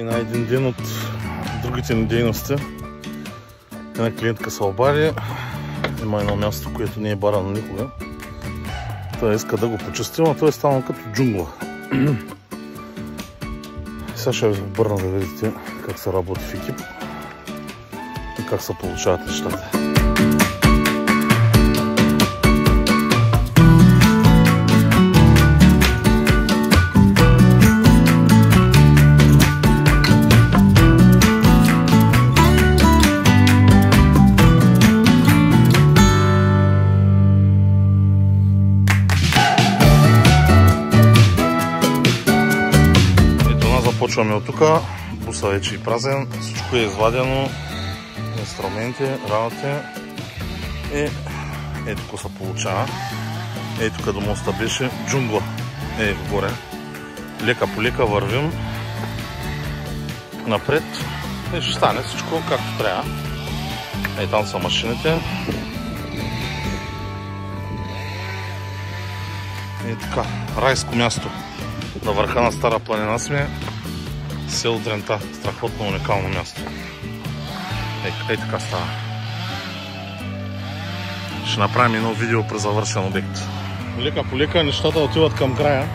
мина един ден от другите ни дейности. Една клиентка се обади. Има едно място, което не е барано никога. Той иска да го почистим, а той е станал като джунгла. Сега ще ви обърна да видите как се работи в екип и как се получават нещата. Започваме от тук, буса вече е празен, всичко е извадено, инструменти, работи и ето тук се получава. Ето тук до моста беше джунгла, горе. Лека по лека вървим напред и ще стане всичко както трябва. Там са машините. И така, райско място. На върха на Стара планина сме. Село Дрента, страхотно уникално място. Ей така става. Ще направим едно видео при завършен обект. Лека по лека нещата отиват към края.